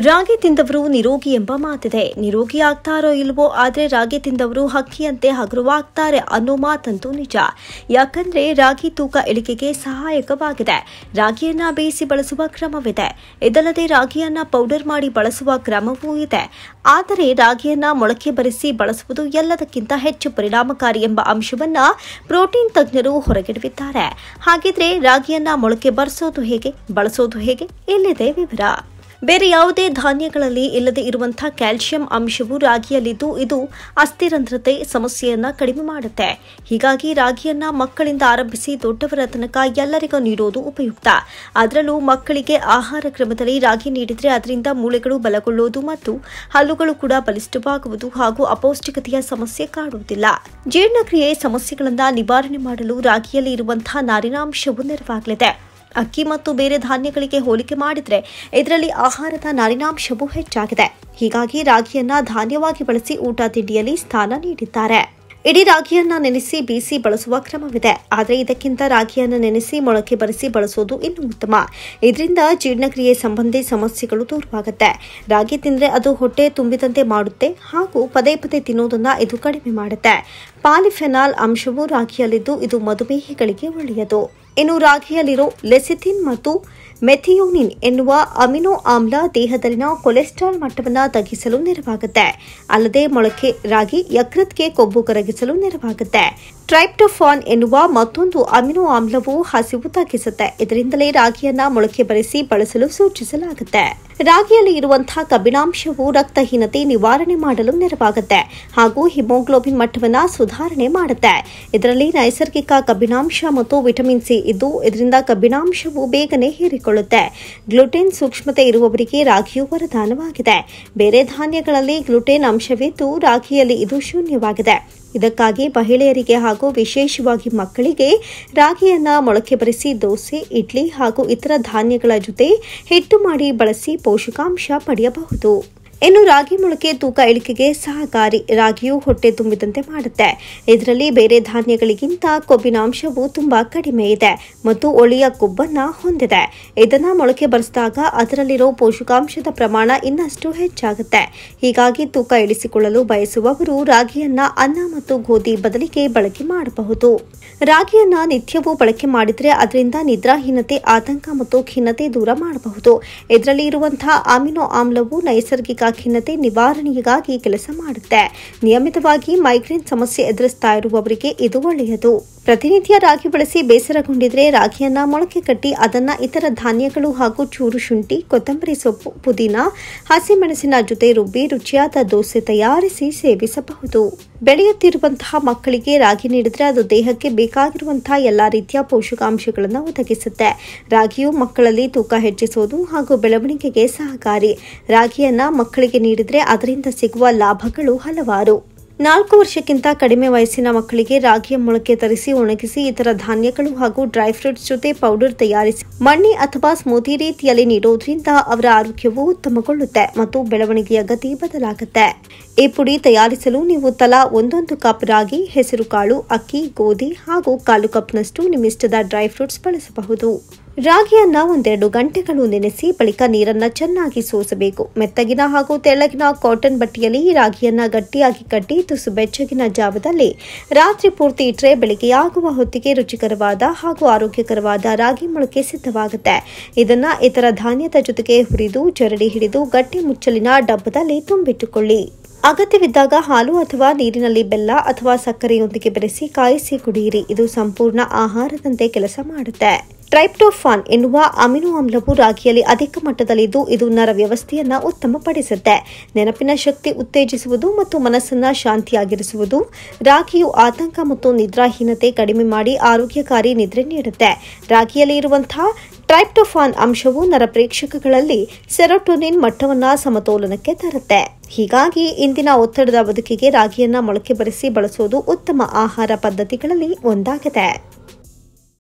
ರಾಗಿ ತಿಂದವರು ನಿರೋಗಿ ಎಂಬ ಮಾತಿದೆ. ನಿರೋಗಿ ಆಗ್ತಾರೋ ಇಲ್ವೋ, ಆದರೆ ರಾಗಿ ತಿಂದವರು ಹಕ್ಕಿಯಂತೆ ಹಗುರವಾಗ್ತಾರೆ ಅನ್ನೋ ಮಾತಂತೂ ನಿಜ. ಯಾಕಂದ್ರೆ ರಾಗಿ ತೂಕ ಇಳಿಕೆಗೆ ಸಹಾಯಕವಾಗಿದೆ. ರಾಗಿಯನ್ನ ಬೇಯಿಸಿ ಬಳಸುವ ಕ್ರಮವಿದೆ. ಇದಲ್ಲದೆ ರಾಗಿಯನ್ನ ಪೌಡರ್ ಮಾಡಿ ಬಳಸುವ ಕ್ರಮವೂ ಇದೆ. ಆದರೆ ರಾಗಿಯನ್ನ ಮೊಳಕೆ ಬರಿಸಿ ಬಳಸುವುದು ಎಲ್ಲದಕ್ಕಿಂತ ಹೆಚ್ಚು ಪರಿಣಾಮಕಾರಿ ಎಂಬ ಅಂಶವನ್ನ ಪ್ರೋಟೀನ್ ತಜ್ಞರು ಹೊರಗಿಡುತ್ತಿದ್ದಾರೆ. ಹಾಗಿದ್ರೆ ರಾಗಿಯನ್ನ ಮೊಳಕೆ ಬರಿಸೋದು ಹೇಗೆ, ಬಳಸೋದು ಹೇಗೆ? ಇಲ್ಲಿದೆ ವಿವರ. ಬೇರೆ ಯಾವುದೇ ಧಾನ್ಯಗಳಲ್ಲಿ ಇಲ್ಲದೆ ಇರುವಂತಹ ಕ್ಯಾಲ್ಸಿಯಂ ಅಂಶವು ರಾಗಿಯಲ್ಲಿದ್ದು ಇದು ಅಸ್ಥಿರಂಧ್ರತೆ ಸಮಸ್ಯೆಯನ್ನ ಕಡಿಮೆ ಮಾಡುತ್ತೆ. ಹೀಗಾಗಿ ರಾಗಿಯನ್ನ ಮಕ್ಕಳಿಂದ ಆರಂಭಿಸಿ ದೊಡ್ಡವರ ತನಕ ಎಲ್ಲರಿಗೂ ನೀಡೋದು ಉಪಯುಕ್ತ. ಅದರಲ್ಲೂ ಮಕ್ಕಳಿಗೆ ಆಹಾರ ಕ್ರಮದಲ್ಲಿ ರಾಗಿ ನೀಡಿದರೆ ಅದರಿಂದ ಮೂಳೆಗಳು ಬಲಗೊಳ್ಳುವುದು ಮತ್ತು ಹಲ್ಲುಗಳು ಕೂಡ ಬಲಿಷ್ಠವಾಗುವುದು ಹಾಗೂ ಅಪೌಷ್ಟಿಕತೆಯ ಸಮಸ್ಯೆ ಕಾಡುವುದಿಲ್ಲ. ಜೀರ್ಣಕ್ರಿಯೆ ಸಮಸ್ಯೆಗಳನ್ನು ನಿವಾರಣೆ ಮಾಡಲು ರಾಗಿಯಲ್ಲಿ ಇರುವಂತಹ ನಾರಿನಾಂಶವು ನೆರವಾಗಲಿದೆ. ಅಕ್ಕಿ ಮತ್ತು ಬೇರೆ ಧಾನ್ಯಗಳಿಗೆ ಹೋಲಿಕೆ ಮಾಡಿದರೆ ಇದರಲ್ಲಿ ಆಹಾರದ ನಾರಿನಾಂಶವು ಹೆಚ್ಚಾಗಿದೆ. ಹೀಗಾಗಿ ರಾಗಿಯನ್ನ ಧಾನ್ಯವಾಗಿ ಬಳಸಿ ಊಟ ತಿಂಡಿಯಲ್ಲಿ ಸ್ಥಾನ ನೀಡಿದ್ದಾರೆ. ಇಡೀ ರಾಗಿಯನ್ನ ನೆನೆಸಿ ಬೀಸಿ ಬಳಸುವ ಕ್ರಮವಿದೆ. ಆದರೆ ಇದಕ್ಕಿಂತ ರಾಗಿಯನ್ನ ನೆನೆಸಿ ಮೊಳಕೆ ಬರಿಸಿ ಬಳಸೋದು ಇನ್ನೂ ಉತ್ತಮ. ಇದರಿಂದ ಜೀರ್ಣಕ್ರಿಯೆ ಸಂಬಂಧಿ ಸಮಸ್ಯೆಗಳು ದೂರವಾಗುತ್ತೆ. ರಾಗಿ ತಿಂದರೆ ಅದು ಹೊಟ್ಟೆ ತುಂಬಿದಂತೆ ಮಾಡುತ್ತೆ ಹಾಗೂ ಪದೇ ಪದೇ ತಿನ್ನೋದನ್ನ ಇದು ಕಡಿಮೆ ಮಾಡುತ್ತೆ. ಪಾಲಿಫೆನಾಲ್ ಅಂಶವು ರಾಗಿಯಲ್ಲಿದ್ದು ಇದು ಮಧುಮೇಹಿಗಳಿಗೆ ಒಳ್ಳೆಯದು. ಇನ್ನು ರಾಗಿಯಲ್ಲಿರೋ ಲೆಸಿಥಿನ್ ಮತ್ತು ಮೆಥಿಯೋನಿನ್ ಎನ್ನುವ ಅಮಿನೋ ಆಮ್ಲ ದೇಹದಲ್ಲಿನ ಕೊಲೆಸ್ಟ್ರಾಲ್ ಮಟ್ಟವನ್ನು ತಗ್ಗಿಸಲು ನೆರವಾಗುತ್ತೆ. ಅಲ್ಲದೆ ಮೊಳಕೆ ರಾಗಿ ಯಕೃತ್ಗೆ ಕೊಬ್ಬು ಕರಗಿಸಲು ನೆರವಾಗುತ್ತೆ. ಟ್ರೈಪ್ಟೋಫಾನ್ ಎನ್ನುವ ಮತ್ತೊಂದು ಅಮಿನೋ ಆಮ್ಲವು ಹಸಿವು ತಗ್ಗಿಸುತ್ತೆ. ಇದರಿಂದಲೇ ರಾಗಿಯನ್ನ ಮೊಳಕೆ ಬರಿಸಿ ಬಳಸಲು ಸೂಚಿಸಲಾಗುತ್ತೆ. ರಾಗಿಯಲ್ಲಿ ಇರುವಂತಹ ಕಬ್ಬಿಣಾಂಶವು ರಕ್ತಹೀನತೆ ನಿವಾರಣೆ ಮಾಡಲು ನೆರವಾಗುತ್ತೆ ಹಾಗೂ ಹಿಮೋಗ್ಲೋಬಿನ್ ಮಟ್ಟವನ್ನು ಸುಧಾರಣೆ ಮಾಡುತ್ತೆ. ಇದರಲ್ಲಿ ನೈಸರ್ಗಿಕ ಕಬ್ಬಿಣಾಂಶ ಮತ್ತು ವಿಟಮಿನ್ ಸಿ ಇದ್ದು ಇದರಿಂದ ಕಬ್ಬಿಣಾಂಶವು ಬೇಗನೆ ಹೀರಿಕೊಳ್ಳುತ್ತೆ. ಗ್ಲುಟೆನ್ ಸೂಕ್ಷ್ಮತೆ ಇರುವವರಿಗೆ ರಾಗಿಯು ವರದಾನವಾಗಿದೆ. ಬೇರೆ ಧಾನ್ಯಗಳಲ್ಲಿ ಗ್ಲುಟೆನ್ ಅಂಶವಿದ್ದು ರಾಗಿಯಲ್ಲಿ ಇದು ಶೂನ್ಯವಾಗಿದೆ. ಇದಕ್ಕಾಗಿ ಮಹಿಳೆಯರಿಗೆ ಹಾಗೂ ವಿಶೇಷವಾಗಿ ಮಕ್ಕಳಿಗೆ ರಾಗಿಯನ್ನ ಮೊಳಕೆ ಬರಿಸಿ ದೋಸೆ, ಇಡ್ಲಿ ಹಾಗೂ ಇತರ ಧಾನ್ಯಗಳ ಜೊತೆ ಹಿಟ್ಟು ಮಾಡಿ ಬಳಸಿ ಪೋಷಕಾಂಶ ಪಡೆಯಬಹುದು. ಇನ್ನು ರಾಗಿ ಮೊಳಕೆ ತೂಕ ಇಳಿಕೆಗೆ ಸಹಕಾರಿ. ರಾಗಿಯು ಹೊಟ್ಟೆ ತುಂಬಿದಂತೆ ಮಾಡುತ್ತೆ. ಇದರಲ್ಲಿ ಬೇರೆ ಧಾನ್ಯಗಳಿಗಿಂತ ಕೊಬ್ಬಿನಾಂಶವು ತುಂಬಾ ಕಡಿಮೆ ಇದೆ ಮತ್ತು ಒಳ್ಳೆಯ ಕೊಬ್ಬನ್ನ ಹೊಂದಿದೆ. ಇದನ್ನ ಮೊಳಕೆ ಬರಿಸಿದಾಗ ಅದರಲ್ಲಿರೋ ಪೋಷಕಾಂಶದ ಪ್ರಮಾಣ ಇನ್ನಷ್ಟು ಹೆಚ್ಚಾಗುತ್ತೆ. ಹೀಗಾಗಿ ತೂಕ ಇಳಿಸಿಕೊಳ್ಳಲು ಬಯಸುವವರು ರಾಗಿಯನ್ನ ಅನ್ನ ಮತ್ತು ಗೋಧಿ ಬದಲಿಗೆ ಬಳಕೆ ಮಾಡಬಹುದು. ರಾಗಿಯನ್ನ ನಿತ್ಯವೂ ಬಳಕೆ ಮಾಡಿದರೆ ಅದರಿಂದ ನಿದ್ರಾಹೀನತೆ, ಆತಂಕ ಮತ್ತು ಖಿನ್ನತೆ ದೂರ ಮಾಡಬಹುದು. ಇದರಲ್ಲಿ ಇರುವಂತಹ ಅಮಿನೋ ಆಮ್ಲವು ನೈಸರ್ಗಿಕ ಖಿನ್ನತೆ ನಿವಾರಣೆಗಾಗಿ ಕೆಲಸ ಮಾಡುತ್ತೆ. ನಿಯಮಿತವಾಗಿ ಮೈಗ್ರೇನ್ ಸಮಸ್ಯೆ ಎದುರಿಸ್ತಾ ಇರುವವರಿಗೆ ಇದು ಒಳ್ಳೆಯದು. ಪ್ರತಿನಿತ್ಯ ರಾಗಿ ಬಳಸಿ ಬೇಸರಗೊಂಡಿದ್ರೆ ರಾಗಿಯನ್ನ ಮೊಳಕೆ ಕಟ್ಟಿ ಅದನ್ನ ಇತರ ಧಾನ್ಯಗಳು ಹಾಗೂ ಚೂರು ಶುಂಠಿ, ಕೊತ್ತಂಬರಿ ಸೊಪ್ಪು, ಪುದೀನ, ಹಸಿಮೆಣಸಿನ ಜೊತೆ ರುಬ್ಬಿ ರುಚಿಯಾದ ದೋಸೆ ತಯಾರಿಸಿ ಸೇವಿಸಬಹುದು. ಬೆಳೆಯುತ್ತಿರುವಂತಹ ಮಕ್ಕಳಿಗೆ ರಾಗಿ ನೀಡಿದ್ರೆ ಅದು ದೇಹಕ್ಕೆ ಬೇಕಾಗಿರುವಂತಹ ಎಲ್ಲಾ ರೀತಿಯ ಪೋಷಕಾಂಶಗಳನ್ನು ಒದಗಿಸುತ್ತೆ. ರಾಗಿಯು ಮಕ್ಕಳಲ್ಲಿ ತೂಕ ಹೆಚ್ಚಿಸುವುದು ಹಾಗೂ ಬೆಳವಣಿಗೆಗೆ ಸಹಕಾರಿ. ರಾಗಿಯನ್ನ ಮಕ್ಕಳಿಗೆ ನೀಡಿದ್ರೆ ಅದರಿಂದ ಸಿಗುವ ಲಾಭಗಳು ಹಲವಾರು. 4 ವರ್ಷಕ್ಕಿಂತ ಕಡಿಮೆ ವಯಸ್ಸಿನ ಮಕ್ಕಳಿಗೆ ರಾಗಿಯ ಮೊಳಕೆ ತರಿಸಿ ಒಣಗಿಸಿ ಇತರ ಧಾನ್ಯಗಳು ಹಾಗೂ ಡ್ರೈ ಫ್ರೂಟ್ಸ್ ಜೊತೆ ಪೌಡರ್ ತಯಾರಿಸಿ ಮಣ್ಣಿ ಅಥವಾ ಸ್ಮೂತಿ ರೀತಿಯಲ್ಲಿ ನೀಡೋದ್ರಿಂದ ಅವರ ಆರೋಗ್ಯವು ಉತ್ತಮಗೊಳ್ಳುತ್ತೆ ಮತ್ತು ಬೆಳವಣಿಗೆಯ ಗತಿ ಬದಲಾಗುತ್ತೆ. ಈ ಪುಡಿ ತಯಾರಿಸಲು ನೀವು ತಲಾ 1 ಕಪ್ ರಾಗಿ, ಹೆಸರುಕಾಳು, ಅಕ್ಕಿ, ಗೋಧಿ ಹಾಗೂ 1/4 ಕಪ್ನಷ್ಟು ನಿಮ್ಮಿಷ್ಟದ ಡ್ರೈ ಫ್ರೂಟ್ಸ್ ಬಳಸಬಹುದು. ರಾಗಿಯನ್ನ 1-2 ಗಂಟೆಗಳು ನೆನೆಸಿ ಬಳಿಕ ನೀರನ್ನ ಚೆನ್ನಾಗಿ ಸೋಸಬೇಕು. ಮೆತ್ತಗಿನ ಹಾಗೂ ತೆಳ್ಳಗಿನ ಕಾಟನ್ ಬಟ್ಟೆಯಲ್ಲಿ ರಾಗಿಯನ್ನ ಗಟ್ಟಿಯಾಗಿ ಕಟ್ಟಿ ತುಸು ಬೆಚ್ಚಗಿನ ಜಾವದಲ್ಲಿ ರಾತ್ರಿ ಪೂರ್ತಿ ಇಟ್ಟರೆ ಬೆಳಿಗ್ಗೆಯಾಗುವ ಹೊತ್ತಿಗೆ ರುಚಿಕರವಾದ ಹಾಗೂ ಆರೋಗ್ಯಕರವಾದ ರಾಗಿ ಮೊಳಕೆ ಸಿದ್ಧವಾಗುತ್ತೆ. ಇದನ್ನ ಇತರ ಧಾನ್ಯದ ಜೊತೆಗೆ ಹುರಿದು ಜರಡಿ ಹಿಡಿದು ಗಟ್ಟಿ ಮುಚ್ಚಲಿನ ಡಬ್ಬದಲ್ಲಿ ತುಂಬಿಟ್ಟುಕೊಳ್ಳಿ. ಅಗತ್ಯವಿದ್ದಾಗ ಹಾಲು ಅಥವಾ ನೀರಿನಲ್ಲಿ ಬೆಲ್ಲ ಅಥವಾ ಸಕ್ಕರೆಯೊಂದಿಗೆ ಬೆರೆಸಿ ಕಾಯಿಸಿ ಕುಡಿಯಿರಿ. ಇದು ಸಂಪೂರ್ಣ ಆಹಾರದಂತೆ ಕೆಲಸ ಮಾಡುತ್ತೆ. ಟ್ರೈಪ್ಟೋಫಾನ್ ಎನ್ನುವ ಅಮಿನೋ ಆಮ್ಲವು ರಾಗಿಯಲ್ಲಿ ಅಧಿಕ ಮಟ್ಟದಲ್ಲಿದ್ದು ಇದು ನರ ವ್ಯವಸ್ಥೆಯನ್ನ ಉತ್ತಮಪಡಿಸುತ್ತೆ. ನೆನಪಿನ ಶಕ್ತಿ ಉತ್ತೇಜಿಸುವುದು ಮತ್ತು ಮನಸ್ಸನ್ನ ಶಾಂತಿಯಾಗಿರಿಸುವುದು. ರಾಗಿಯು ಆತಂಕ ಮತ್ತು ನಿದ್ರಾಹೀನತೆ ಕಡಿಮೆ ಮಾಡಿ ಆರೋಗ್ಯಕಾರಿ ನಿದ್ರೆ ನೀಡುತ್ತೆ. ರಾಗಿಯಲ್ಲಿ ಇರುವಂತಹ ಟ್ರೈಪ್ಟೋಫಾನ್ ಅಂಶವು ನರಪ್ರೇಕ್ಷಕಗಳಲ್ಲಿ ಸೆರೋಟೋನಿನ್ ಮಟ್ಟವನ್ನು ಸಮತೋಲನಕ್ಕೆ ತರುತ್ತೆ. ಹೀಗಾಗಿ ಇಂದಿನ ಒತ್ತಡದ ಬದುಕಿಗೆ ರಾಗಿಯನ್ನ ಮೊಳಕೆ ಬರಿಸಿ ಬಳಸೋದು ಉತ್ತಮ ಆಹಾರ ಪದ್ಧತಿಗಳಲ್ಲಿ ಒಂದಾಗಿದೆ.